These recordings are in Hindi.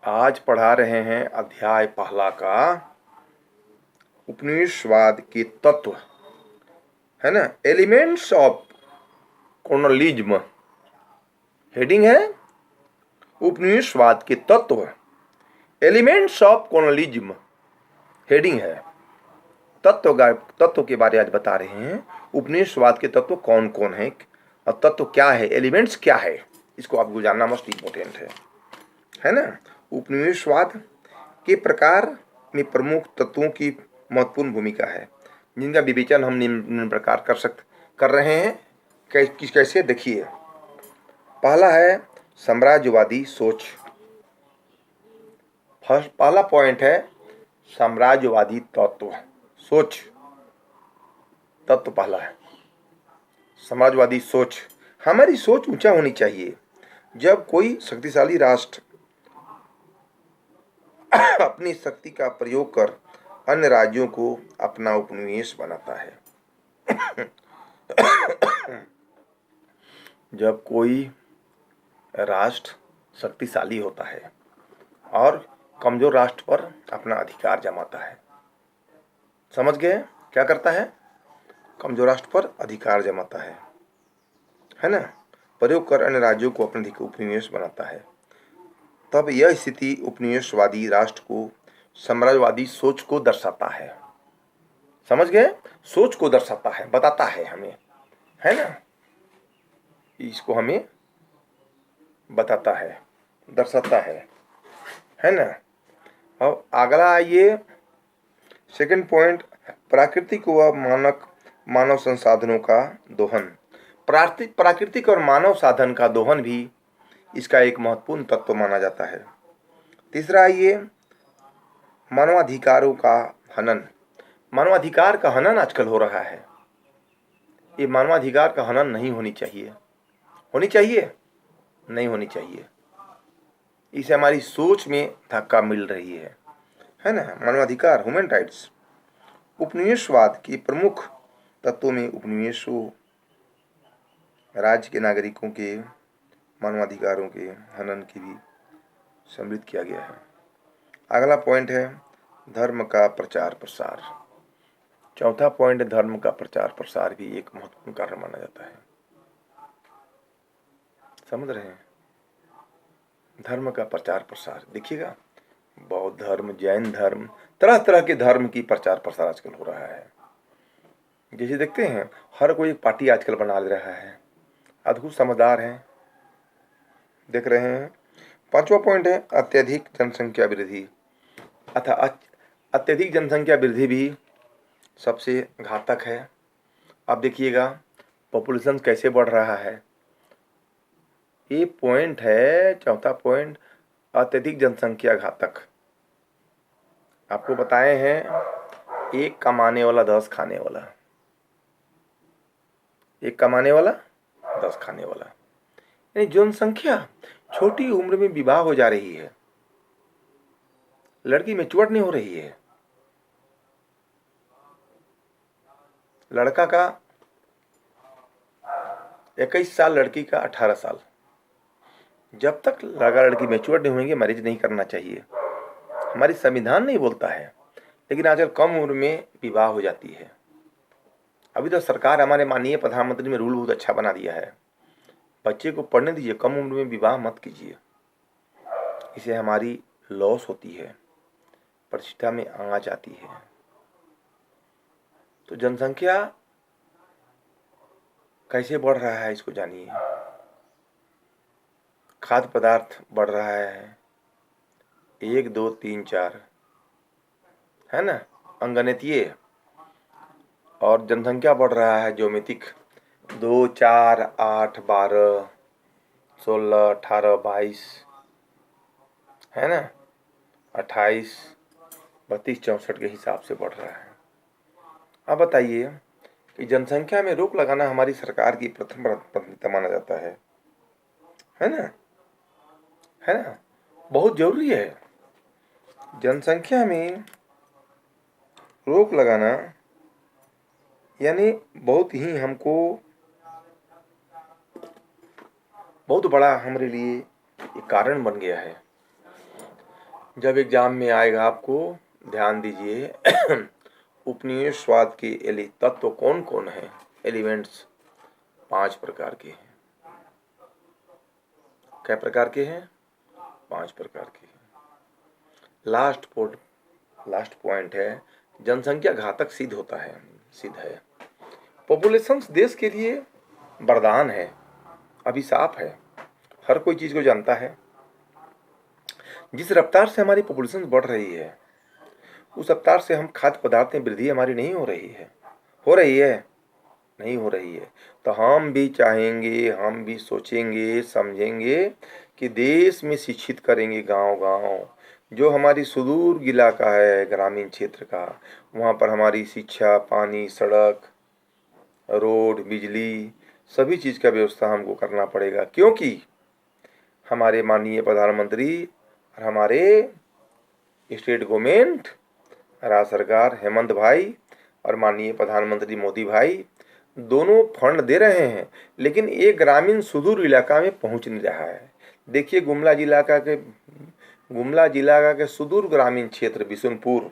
आज पढ़ा रहे हैं अध्याय पहला का उपनिवेशवाद के तत्व, है ना। एलिमेंट्स ऑफ कॉलोनियलिज्म हेडिंग है उपनिवेशवाद के तत्व। एलिमेंट्स ऑफ कॉलोनियलिज्म हेडिंग है। तत्व के बारे आज बता रहे हैं। उपनिवेशवाद के तत्व कौन कौन है और तत्व क्या है, एलिमेंट्स क्या है, इसको आपको जानना मस्ट इम्पोर्टेंट है ना। उपनिवेशवाद के प्रकार में प्रमुख तत्वों की महत्वपूर्ण भूमिका है, जिनका विवेचन हम निम्न प्रकार कर रहे हैं। कैसे देखिए। पहला है साम्राज्यवादी सोच। पहला पॉइंट है साम्राज्यवादी तत्व सोच। तत्व पहला है साम्राज्यवादी सोच। हमारी सोच ऊंचा होनी चाहिए। जब कोई शक्तिशाली राष्ट्र अपनी शक्ति का प्रयोग कर अन्य राज्यों को अपना उपनिवेश बनाता है जब कोई राष्ट्र शक्तिशाली होता है और कमजोर राष्ट्र पर अपना अधिकार जमाता है, समझ गए क्या करता है? कमजोर राष्ट्र पर अधिकार जमाता है ना, प्रयोग कर अन्य राज्यों को अपने उपनिवेश बनाता है। तब यह स्थिति उपनिवेशवादी राष्ट्र को साम्राज्यवादी सोच को दर्शाता है। समझ गए? सोच को दर्शाता है, बताता है हमें, है ना। इसको हमें बताता है, दर्शाता है ना। अब अगला आइए सेकंड पॉइंट, प्राकृतिक व मानव संसाधनों का दोहन। प्राकृतिक और मानव साधन का दोहन भी इसका एक महत्वपूर्ण तत्व माना जाता है। तीसरा आइए मानवाधिकारों का हनन। मानवाधिकार का हनन आजकल हो रहा है। ये मानवाधिकार का हनन नहीं होनी चाहिए। होनी चाहिए? नहीं होनी चाहिए। इसे हमारी सोच में धक्का मिल रही है ना। मानवाधिकार, ह्यूमन राइट्स। उपनिवेशवाद के प्रमुख तत्वों में उपनिवेशों, राज्य के नागरिकों के मानवाधिकारों के हनन की भी सम्मिलित किया गया है। अगला पॉइंट है धर्म का प्रचार प्रसार। चौथा पॉइंट धर्म का प्रचार प्रसार भी एक महत्वपूर्ण कारण माना जाता है। समझ रहे हैं? धर्म का प्रचार प्रसार देखिएगा, बौद्ध धर्म, जैन धर्म, तरह तरह के धर्म की प्रचार प्रसार आजकल हो रहा है। जैसे देखते हैं हर कोई पार्टी आजकल बना ले रहा है, अद्भुत समझदार हैं, देख रहे हैं। पांचवा पॉइंट है अत्यधिक जनसंख्या वृद्धि। अत्यधिक जनसंख्या वृद्धि भी सबसे घातक है। अब देखिएगा पॉपुलेशन कैसे बढ़ रहा है। ये पॉइंट है चौथा पॉइंट, अत्यधिक जनसंख्या घातक। आपको बताए हैं एक कमाने वाला 10 खाने वाला, एक कमाने वाला 10 खाने वाला। यानी जनसंख्या, छोटी उम्र में विवाह हो जा रही है, लड़की मैच्योर नहीं हो रही है। लड़का का 21 साल, लड़की का 18 साल। जब तक लड़का लड़की मैच्योर नहीं होंगे मैरिज नहीं करना चाहिए। हमारी संविधान नहीं बोलता है, लेकिन आजकल कम उम्र में विवाह हो जाती है। अभी तो सरकार, हमारे माननीय प्रधानमंत्री ने रूल बहुत अच्छा बना दिया है, बच्चे को पढ़ने दीजिए, कम उम्र में विवाह मत कीजिए। इसे हमारी लॉस होती है, प्रतिष्ठा में आँच आती है। तो जनसंख्या कैसे बढ़ रहा है इसको जानिए। खाद्य पदार्थ बढ़ रहा है, 1 2 3 4, है ना, अंगगणितीय। और जनसंख्या बढ़ रहा है ज्योमेट्रिक, 2 4 8 12 16 18 22, है ना, 28 32 64 के हिसाब से बढ़ रहा है। अब बताइए कि जनसंख्या में रोक लगाना हमारी सरकार की प्रथम प्राथमिकता माना जाता है ना, है ना, बहुत जरूरी है। जनसंख्या में रोक लगाना यानी बहुत ही हमको, बहुत बड़ा हमारे लिए एक कारण बन गया है। जब एग्जाम में आएगा आपको, ध्यान दीजिए, उपनिवेश स्वाद के तत्व कौन कौन है? एलिमेंट्स 5 प्रकार के हैं। क्या प्रकार के हैं? 5 प्रकार के हैं। लास्ट पॉइंट है, जनसंख्या घातक सिद्ध होता है, सिद्ध है। पॉपुलेशन देश के लिए वरदान है, अभिशाप है, हर कोई चीज को जानता है। जिस रफ्तार से हमारी पॉपुलेशन बढ़ रही है, उस रफ्तार से हम खाद्य पदार्थ में वृद्धि हमारी नहीं हो रही है। हो रही है? नहीं हो रही है। तो हम भी चाहेंगे, हम भी सोचेंगे, समझेंगे कि देश में शिक्षित करेंगे गांव गांव। जो हमारी सुदूर इलाका है, ग्रामीण क्षेत्र का, वहाँ पर हमारी शिक्षा, पानी, सड़क, रोड, बिजली, सभी चीज़ का व्यवस्था हमको करना पड़ेगा, क्योंकि हमारे माननीय प्रधानमंत्री और हमारे स्टेट गवर्नमेंट, राज्य सरकार हेमंत भाई और माननीय प्रधानमंत्री मोदी भाई दोनों फंड दे रहे हैं, लेकिन एक ग्रामीण सुदूर इलाका में पहुंच नहीं रहा है। देखिए गुमला जिला के सुदूर ग्रामीण क्षेत्र बिशुनपुर,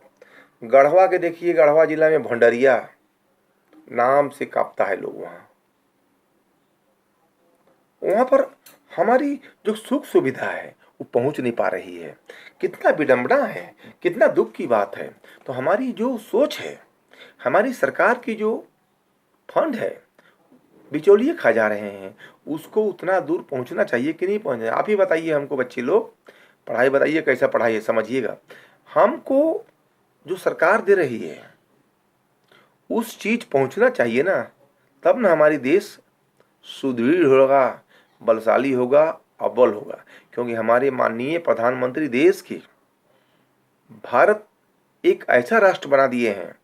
गढ़वा के देखिए, गढ़वा जिला में भंडरिया नाम से कांपता है लोग। वहां पर हमारी जो सुख सुविधा है वो पहुंच नहीं पा रही है। कितना विडंबना है, कितना दुख की बात है। तो हमारी जो सोच है, हमारी सरकार की जो फंड है, बिचौलिए खा जा रहे हैं, उसको उतना दूर पहुंचना चाहिए कि नहीं पहुंचना? आप ही बताइए हमको, बच्चे लोग, पढ़ाई बताइए, कैसा पढ़ाई है, समझिएगा। हमको जो सरकार दे रही है उस चीज पहुंचना चाहिए ना, तब ना हमारी देश सुदृढ़ होगा, बलशाली होगा, अव्वल होगा। क्योंकि हमारे माननीय प्रधानमंत्री देश की भारत एक ऐसा राष्ट्र बना दिए हैं,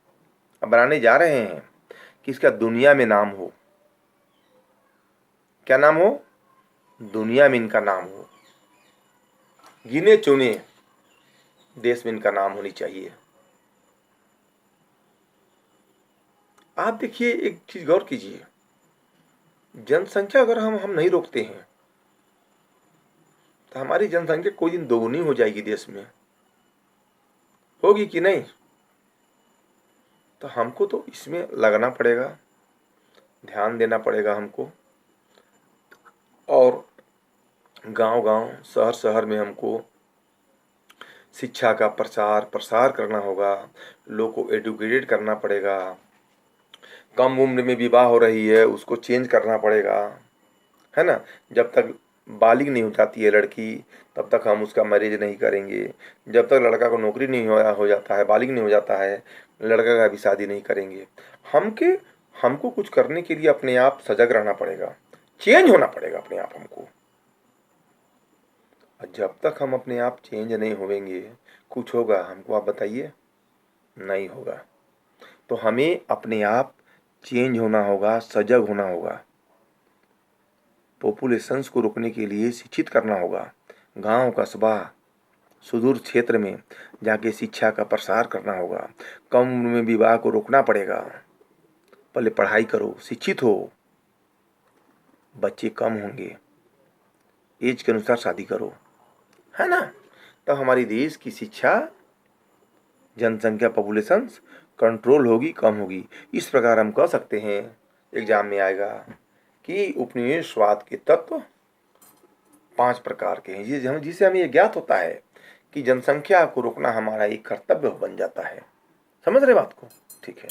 बनाने जा रहे हैं कि इसका दुनिया में नाम हो। क्या नाम हो? दुनिया में इनका नाम हो, गिने चुने देश में इनका नाम होनी चाहिए। आप देखिए, एक चीज गौर कीजिए, जनसंख्या अगर हम नहीं रोकते हैं तो हमारी जनसंख्या कोई दिन दोगुनी हो जाएगी देश में। होगी कि नहीं? तो हमको तो इसमें लगना पड़ेगा, ध्यान देना पड़ेगा हमको, और गांव गांव, शहर शहर में हमको शिक्षा का प्रसार करना होगा, लोगों को एडुकेटेड करना पड़ेगा। कम उम्र में विवाह हो रही है, उसको चेंज करना पड़ेगा, है ना। जब तक बालिग नहीं हो जाती है लड़की, तब तक हम उसका मैरिज नहीं करेंगे। जब तक लड़का को नौकरी नहीं हो जाता है, बालिग नहीं हो जाता है, लड़का का भी शादी नहीं करेंगे। हमको कुछ करने के लिए अपने आप सजग रहना पड़ेगा, चेंज होना पड़ेगा अपने आप हमको। जब तक हम अपने आप चेंज नहीं होंगे, कुछ होगा हमको? आप बताइए, नहीं होगा। तो हमें अपने आप चेंज होना होगा, सजग होना होगा। पॉपुलेशंस को रोकने के लिए शिक्षित करना होगा, गांव कस्बा सुदूर क्षेत्र में जाके शिक्षा का प्रसार करना होगा। कम उम्र में विवाह को रोकना पड़ेगा। पहले पढ़ाई करो, शिक्षित हो, बच्चे कम होंगे, एज के अनुसार शादी करो, है ना। तब हमारी देश की शिक्षा, जनसंख्या, पॉपुलेशन कंट्रोल होगी, कम होगी। इस प्रकार हम कह सकते हैं, एग्जाम में आएगा कि उपनिवेशवाद के तत्व 5 प्रकार के हैं, जिसे हमें ज्ञात होता है कि जनसंख्या को रोकना हमारा एक कर्तव्य बन जाता है। समझ रहे बात को? ठीक है।